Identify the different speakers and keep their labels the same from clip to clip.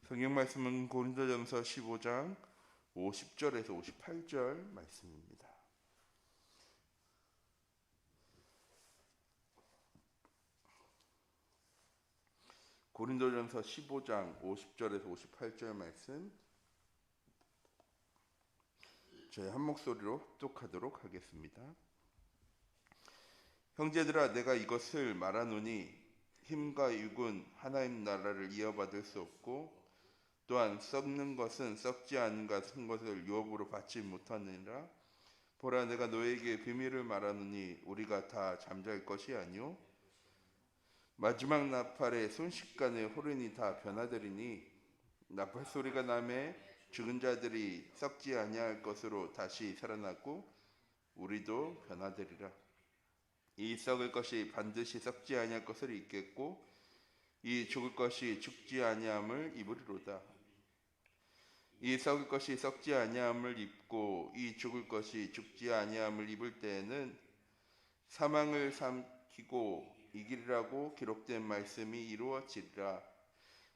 Speaker 1: 성경 말씀은 고린도전서 15장 50절에서 58절 말씀입니다. 고린도전서 15장 50절에서 58절 말씀 저희 한 목소리로 합독하도록 하겠습니다. 형제들아, 내가 이것을 말하노니 힘과 육은 하나님 나라를 이어받을 수 없고 또한 썩는 것은 썩지 않은 같은 것을 유업으로 받지 못하느니라. 보라, 내가 너에게 비밀을 말하노니 우리가 다 잠잘 것이 아니요 마지막 나팔의 순식간에 호련히 다 변화되리니 나팔 소리가 나매 죽은 자들이 썩지 아니할 것으로 다시 살아나고 우리도 변화되리라. 이 썩을 것이 반드시 썩지 아니할 것을 입겠고 이 죽을 것이 죽지 아니함을 입으리로다. 이 썩을 것이 썩지 아니함을 입고 이 죽을 것이 죽지 아니함을 입을 때에는 사망을 삼키고 이기리라고 기록된 말씀이 이루어지리라.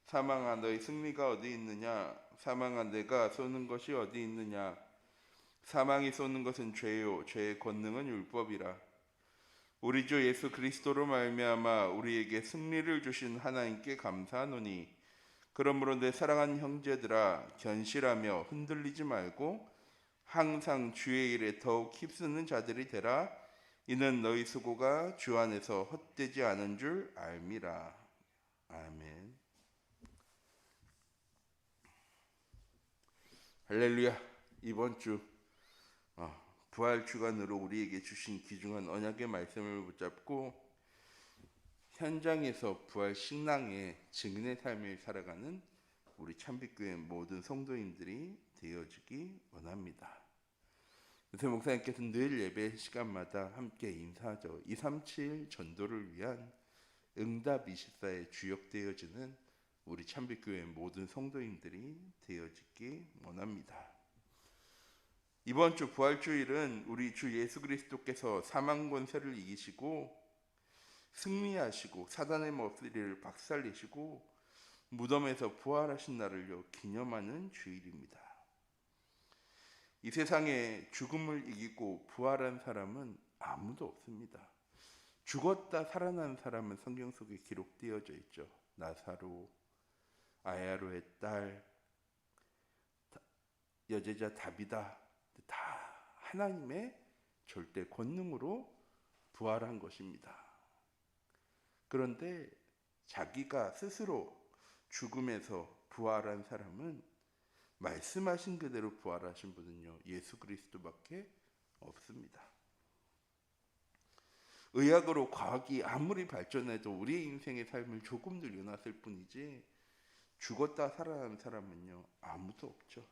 Speaker 1: 사망아, 너희 승리가 어디 있느냐? 사망아, 내가 쏘는 것이 어디 있느냐? 사망이 쏘는 것은 죄요 죄의 권능은 율법이라. 우리 주 예수 그리스도로 말미암아 우리에게 승리를 주신 하나님께 감사하노니 그러므로 내 사랑하는 형제들아, 견실하며 흔들리지 말고 항상 주의 일에 더욱 힘쓰는 자들이 되라. 이는 너희 수고가 주 안에서 헛되지 않은 줄 알미라. 아멘. 할렐루야. 이번 주 부활 주간으로 우리에게 주신 귀중한 언약의 말씀을 붙잡고 현장에서 부활 신랑의 증인의 삶을 살아가는 우리 참빛교회 모든 성도님들이 되어주기 원합니다. 요새 목사님께서는 늘 예배 시간마다 함께 인사하죠. 237 전도를 위한 응답 24에 주역되어지는 우리 참빛교회 모든 성도님들이 되어지기 원합니다. 이번 주 부활주일은 우리 주 예수 그리스도께서 사망 권세를 이기시고 승리하시고 사단의 머리를 박살내시고 무덤에서 부활하신 날을 기념하는 주일입니다. 이 세상에 죽음을 이기고 부활한 사람은 아무도 없습니다. 죽었다 살아난 사람은 성경 속에 기록되어져 있죠. 나사로, 아야로의 딸, 여제자 다비다, 다 하나님의 절대 권능으로 부활한 것입니다. 그런데 자기가 스스로 죽음에서 부활한 사람은 말씀하신 그대로 부활하신 분은요, 예수 그리스도밖에 없습니다. 의학으로 과학이 아무리 발전해도 우리의 인생의 삶을 조금 늘려놨을 뿐이지 죽었다 살아난 사람은요 아무도 없죠.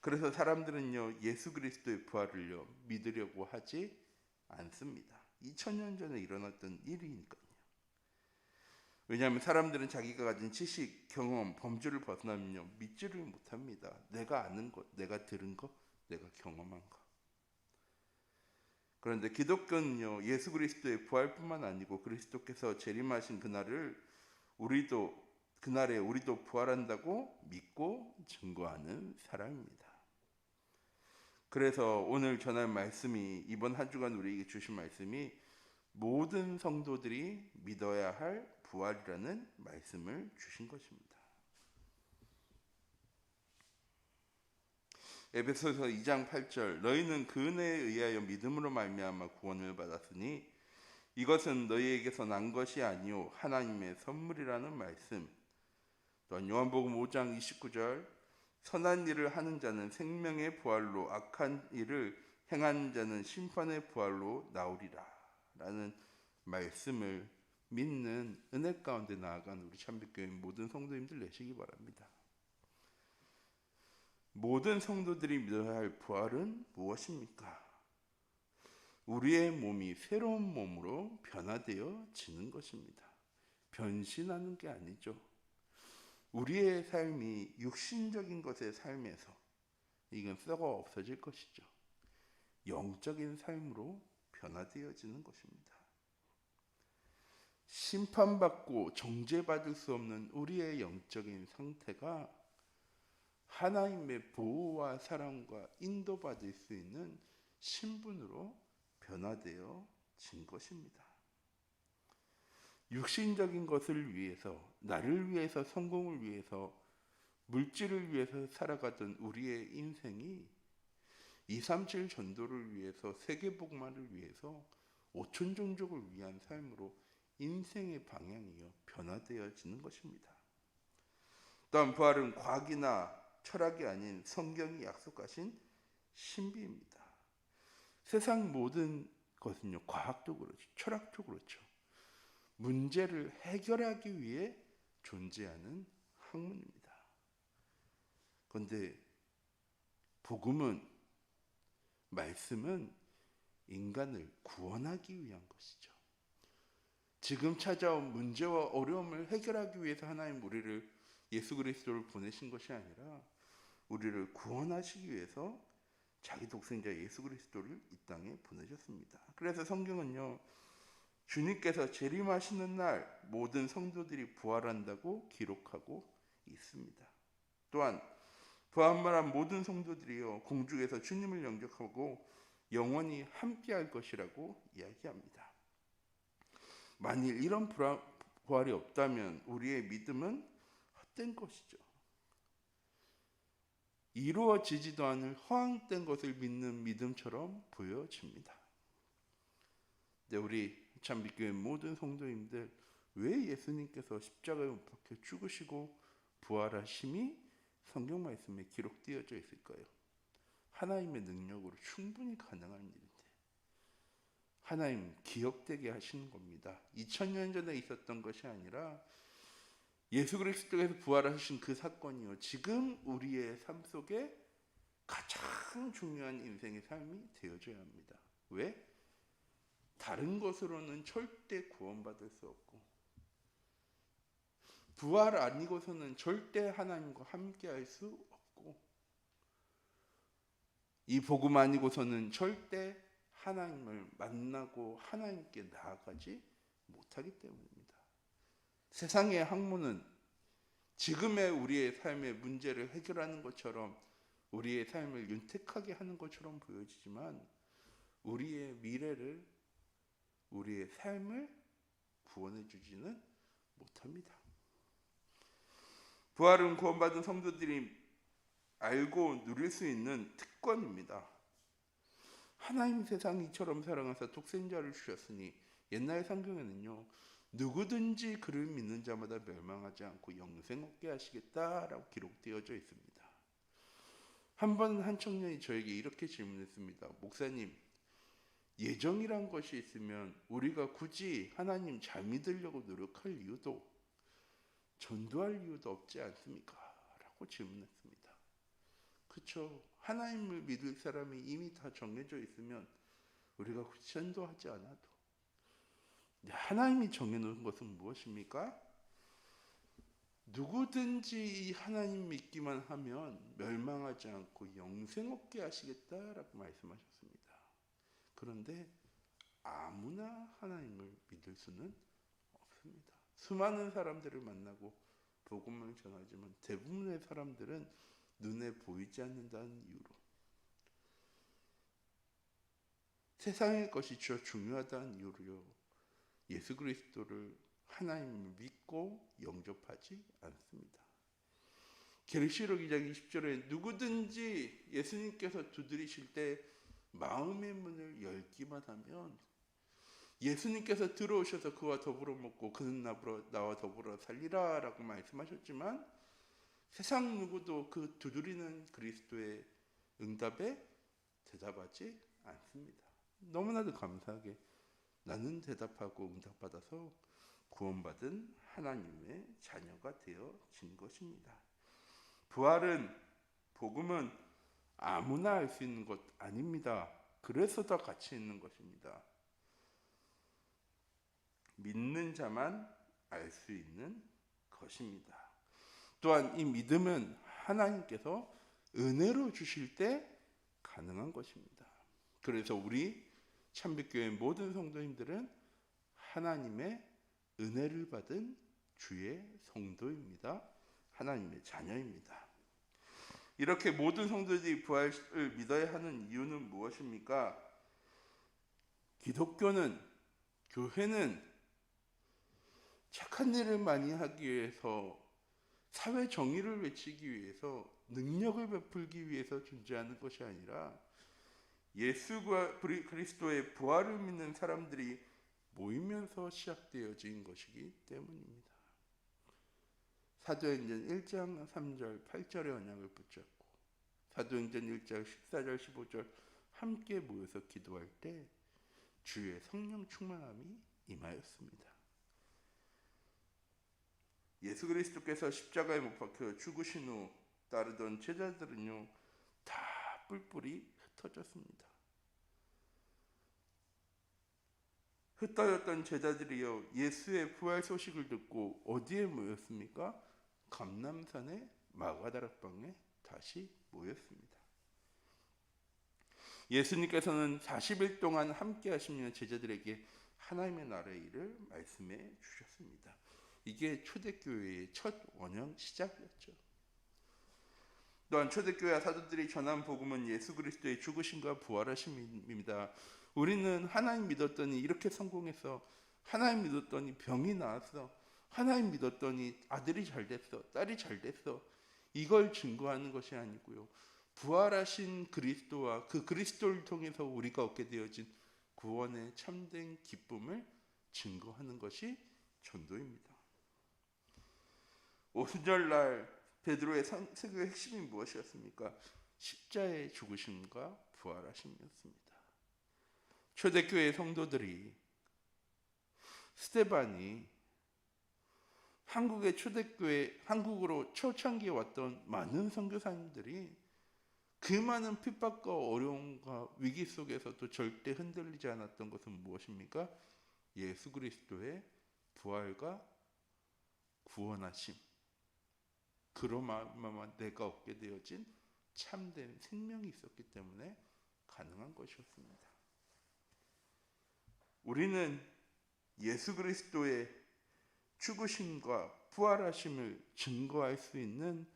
Speaker 1: 그래서 사람들은요 예수 그리스도의 부활을요 믿으려고 하지 않습니다. 2000년 전에 일어났던 일이니까요. 왜냐하면 사람들은 자기가 가진 지식, 경험, 범주를 벗어나면요 믿지를 못합니다. 내가 아는 것, 내가 들은 것, 내가 경험한 것. 그런데 기독교는요 예수 그리스도의 부활뿐만 아니고 그리스도께서 재림하신 그날에 우리도 부활한다고 믿고 증거하는 사람입니다. 그래서 오늘 전할 말씀이, 이번 한 주간 우리에게 주신 말씀이 모든 성도들이 믿어야 할 부활이라는 말씀을 주신 것입니다. 에베소서 2장 8절, 너희는 그 은혜에 의하여 믿음으로 말미암아 구원을 받았으니 이것은 너희에게서 난 것이 아니요 하나님의 선물이라는 말씀. 또한 요한복음 5장 29절, 선한 일을 하는 자는 생명의 부활로, 악한 일을 행하는 자는 심판의 부활로 나오리라 라는 말씀을 믿는 은혜 가운데 나아간 우리 참빛교회 모든 성도님들 되시기 바랍니다. 모든 성도들이 믿어야 할 부활은 무엇입니까? 우리의 몸이 새로운 몸으로 변화되어지는 것입니다. 변신하는 게 아니죠. 우리의 삶이 육신적인 것의 삶에서 이건 썩어 없어질 것이죠. 영적인 삶으로 변화되어지는 것입니다. 심판받고 정죄받을 수 없는 우리의 영적인 상태가 하나님의 보호와 사랑과 인도받을 수 있는 신분으로 변화되어진 것입니다. 육신적인 것을 위해서, 나를 위해서, 성공을 위해서, 물질을 위해서 살아가던 우리의 인생이 237 전도를 위해서, 세계복음화를 위해서, 오천 종족을 위한 삶으로 인생의 방향이요 변화되어지는 것입니다. 또한 부활은 과학이나 철학이 아닌 성경이 약속하신 신비입니다. 세상 모든 것은요, 과학도 그렇죠, 철학도 그렇죠, 문제를 해결하기 위해 존재하는 학문입니다. 그런데 복음은, 말씀은 인간을 구원하기 위한 것이죠. 지금 찾아온 문제와 어려움을 해결하기 위해서 하나님 우리를, 예수 그리스도를 보내신 것이 아니라 우리를 구원하시기 위해서 자기 독생자 예수 그리스도를 이 땅에 보내셨습니다. 그래서 성경은요, 주님께서 재림하시는 날 모든 성도들이 부활한다고 기록하고 있습니다. 또한 부활한 모든 성도들이요 공중에서 주님을 영접하고 영원히 함께할 것이라고 이야기합니다. 만일 이런 부활이 없다면 우리의 믿음은 헛된 것이죠. 이루어지지도 않을 허황된 것을 믿는 믿음처럼 보여집니다. 네, 우리 참빛교회 모든 성도님들, 왜 예수님께서 십자가에 못 박혀 죽으시고 부활하심이 성경 말씀에 기록되어져 있을까요? 하나님의 능력으로 충분히 가능한 일인데 하나님 기억되게 하시는 겁니다. 2000년 전에 있었던 것이 아니라 예수 그리스도께서 부활하신 그 사건이요, 지금 우리의 삶 속에 가장 중요한 인생의 삶이 되어줘야 합니다. 왜? 다른 것으로는 절대 구원받을 수 없고, 부활 아니고서는 절대 하나님과 함께할 수 없고, 이 복음 아니고서는 절대 하나님을 만나고 하나님께 나아가지 못하기 때문입니다. 세상의 학문은 지금의 우리의 삶의 문제를 해결하는 것처럼, 우리의 삶을 윤택하게 하는 것처럼 보여지지만 우리의 미래를, 우리의 삶을 구원해 주지는 못합니다. 부활은 구원받은 성도들이 알고 누릴 수 있는 특권입니다. 하나님 세상 이처럼 사랑하사 독생자를 주셨으니, 옛날 성경에는요, 누구든지 그를 믿는 자마다 멸망하지 않고 영생 얻게 하시겠다라고 기록되어져 있습니다. 한 번 한 청년이 저에게 이렇게 질문했습니다. 목사님, 예정이란 것이 있으면 우리가 굳이 하나님 잘 믿으려고 노력할 이유도, 전도할 이유도 없지 않습니까? 라고 질문했습니다. 그렇죠. 하나님을 믿을 사람이 이미 다 정해져 있으면 우리가 굳이 전도하지 않아도. 하나님이 정해놓은 것은 무엇입니까? 누구든지 이 하나님 믿기만 하면 멸망하지 않고 영생 얻게 하시겠다라고 말씀하셨습니다. 그런데 아무나 하나님을 믿을 수는 없습니다. 수많은 사람들을 만나고 복음을 전하지만 대부분의 사람들은 눈에 보이지 않는다는 이유로, 세상의 것이 더 중요하다는 이유로요, 예수 그리스도를, 하나님을 믿고 영접하지 않습니다. 계시록 2장 20절에 누구든지 예수님께서 두드리실 때 마음의 문을 열기만 하면 예수님께서 들어오셔서 그와 더불어 먹고 그는 나와 더불어 살리라 라고 말씀하셨지만, 세상 누구도 그 두드리는 그리스도의 응답에 대답하지 않습니다. 너무나도 감사하게 나는 대답하고 응답받아서 구원받은 하나님의 자녀가 되어진 것입니다. 부활은, 복음은 아무나 알 수 있는 것 아닙니다. 그래서 더 가치 있는 것입니다. 믿는 자만 알 수 있는 것입니다. 또한 이 믿음은 하나님께서 은혜로 주실 때 가능한 것입니다. 그래서 우리 참빛교회 모든 성도님들은 하나님의 은혜를 받은 주의 성도입니다. 하나님의 자녀입니다. 이렇게 모든 성도들이 부활을 믿어야 하는 이유는 무엇입니까? 기독교는, 교회는 착한 일을 많이 하기 위해서, 사회 정의를 외치기 위해서, 능력을 베풀기 위해서 존재하는 것이 아니라 예수 그리스도의 부활을 믿는 사람들이 모이면서 시작되어진 것이기 때문입니다. 사도행전 1장 3절 8절의 언약을 붙잡고 사도행전 1장 14절 15절 함께 모여서 기도할 때 주의 성령 충만함이 임하였습니다. 예수 그리스도께서 십자가에 못 박혀 죽으신 후 따르던 제자들은요 다 뿔뿔이 흩어졌습니다. 흩어졌던 제자들이요 예수의 부활 소식을 듣고 어디에 모였습니까? 감람산의 마가다락방에 다시 모였습니다. 예수님께서는 40일 동안 함께 하시며 제자들에게 하나님의 나라의 일을 말씀해 주셨습니다. 이게 초대교회의 첫 원형 시작이었죠. 또한 초대교회 사도들이 전한 복음은 예수 그리스도의 죽으심과 부활하심입니다. 우리는 하나님 믿었더니 이렇게 성공했어, 하나님 믿었더니 병이 나았어, 하나님 믿었더니 아들이 잘 됐어, 딸이 잘 됐어, 이걸 증거하는 것이 아니고요, 부활하신 그리스도와 그 그리스도를 통해서 우리가 얻게 되어진 구원의 참된 기쁨을 증거하는 것이 전도입니다. 오순절날 베드로의 설교의 핵심이 무엇이었습니까? 십자의 죽으심과 부활하심이었습니다. 초대교회 성도들이, 스데반이 한국의 초대교회, 한국으로 초창기에 왔던 많은 선교사님들이 그 많은 핍박과 어려움과 위기 속에서도 절대 흔들리지 않았던 것은 무엇입니까? 예수 그리스도의 부활과 구원하심, 그로 말미암아 내가 얻게 되어진 참된 생명이 있었기 때문에 가능한 것이었습니다. 우리는 예수 그리스도의 죽으심과 부활하심을 증거할 수 있는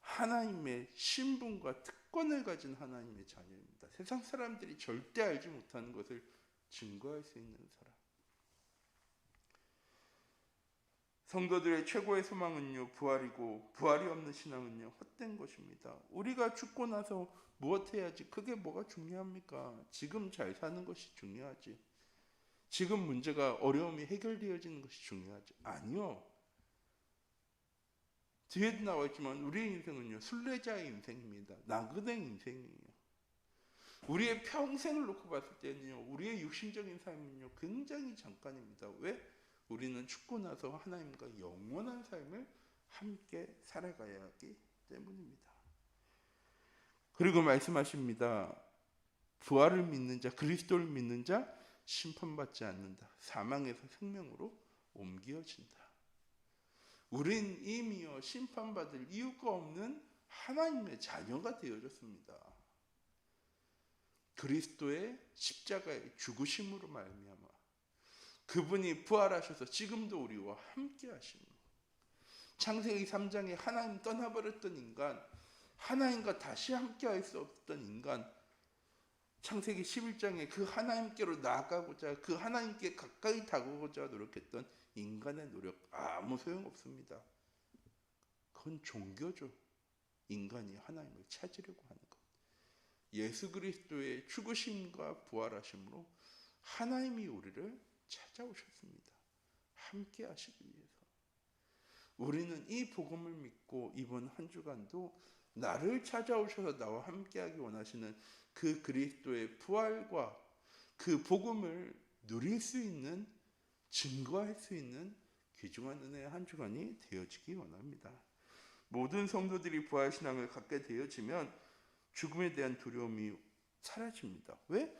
Speaker 1: 하나님의 신분과 특권을 가진 하나님의 자녀입니다. 세상 사람들이 절대 알지 못하는 것을 증거할 수 있는 사람. 성도들의 최고의 소망은요 부활이고, 부활이 없는 신앙은요 헛된 것입니다. 우리가 죽고 나서 무엇 해야지, 그게 뭐가 중요합니까? 지금 잘 사는 것이 중요하지, 지금 문제가, 어려움이 해결되어지는 것이 중요하지. 아니요, 뒤에도 나와 있지만 우리의 인생은요 순례자의 인생입니다. 나그네 인생이에요. 우리의 평생을 놓고 봤을 때는요 우리의 육신적인 삶은요 굉장히 잠깐입니다. 왜? 우리는 죽고 나서 하나님과 영원한 삶을 함께 살아가야 하기 때문입니다. 그리고 말씀하십니다. 부활을 믿는 자, 그리스도를 믿는 자 심판받지 않는다. 사망에서 생명으로 옮겨진다. 우린 이미요 심판받을 이유가 없는 하나님의 자녀가 되어졌습니다. 그리스도의 십자가의 죽으심으로 말미암아 그분이 부활하셔서 지금도 우리와 함께 하시는, 창세기 3장에 하나님 떠나버렸던 인간, 하나님과 다시 함께 할 수 없던 인간, 창세기 11장에 그 하나님께로 나아가고자, 그 하나님께 가까이 다가오고자 노력했던 인간의 노력 아무 소용없습니다. 그건 종교죠. 인간이 하나님을 찾으려고 하는 것. 예수 그리스도의 죽으심과 부활하심으로 하나님이 우리를 찾아오셨습니다. 함께 하시기 위해서. 우리는 이 복음을 믿고 이번 한 주간도 나를 찾아오셔서 나와 함께하기 원하시는 그 그리스도의 부활과 그 복음을 누릴 수 있는, 증거할 수 있는 귀중한 은혜의 한 주간이 되어지기 원합니다. 모든 성도들이 부활신앙을 갖게 되어지면 죽음에 대한 두려움이 사라집니다. 왜?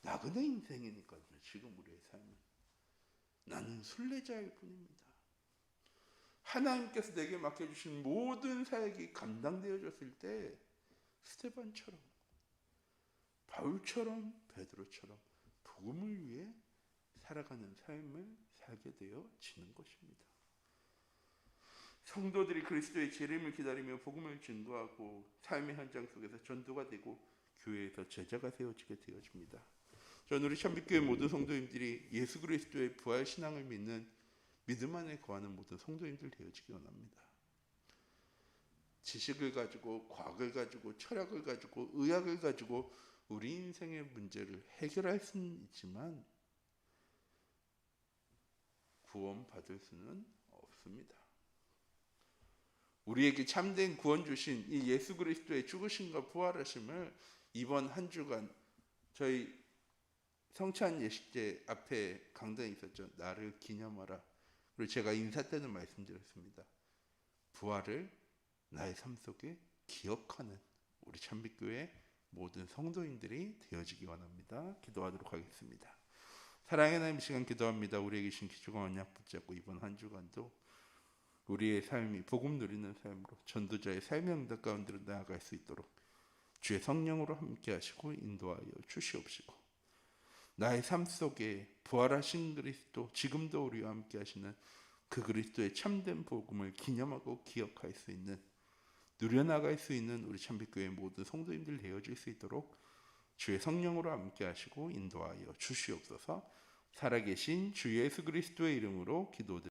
Speaker 1: 나그네 인생이니까요. 지금 우리의 삶은 나는 순례자일 뿐입니다. 하나님께서 내게 맡겨주신 모든 사역이 감당되어졌을 때 스데반처럼, 바울처럼, 베드로처럼 복음을 위해 살아가는 삶을 살게 되어지는 것입니다. 성도들이 그리스도의 재림을 기다리며 복음을 증거하고 삶의 현장 속에서 전도가 되고 교회에서 제자가 세워지게 되어집니다. 저는 우리 참빛교회 모든 성도님들이 예수 그리스도의 부활 신앙을 믿는 믿음 안에 거하는 모든 성도님들 되어지기 원합니다. 지식을 가지고 과학을 가지고 철학을 가지고 의학을 가지고 우리 인생의 문제를 해결할 수는 있지만 구원받을 수는 없습니다. 우리에게 참된 구원 주신 이 예수 그리스도의 죽으심과 부활하심을 이번 한 주간 저희 성찬 예식제 앞에 강단이 있었죠. 나를 기념하라. 그리고 제가 인사 때는 말씀드렸습니다. 부활을 나의 삶 속에 기억하는 우리 참빛교회 모든 성도인들이 되어지기 원합니다. 기도하도록 하겠습니다. 사랑의 하나님, 시간 기도합니다. 우리에게 주신 귀중한 언약 붙잡고 이번 한 주간도 우리의 삶이 복음 누리는 삶으로 전도자의 삶의 응답 가운데로 나아갈 수 있도록 주의 성령으로 함께 하시고 인도하여 주시옵시고, 나의 삶 속에 부활하신 그리스도, 지금도 우리와 함께 하시는 그 그리스도의 참된 복음을 기념하고 기억할 수 있는, 누려나갈 수 있는 우리 참빛교회 모든 성도님들 되어질 수 있도록 주의 성령으로 함께 하시고 인도하여 주시옵소서. 살아계신 주 예수 그리스도의 이름으로 기도드립니다.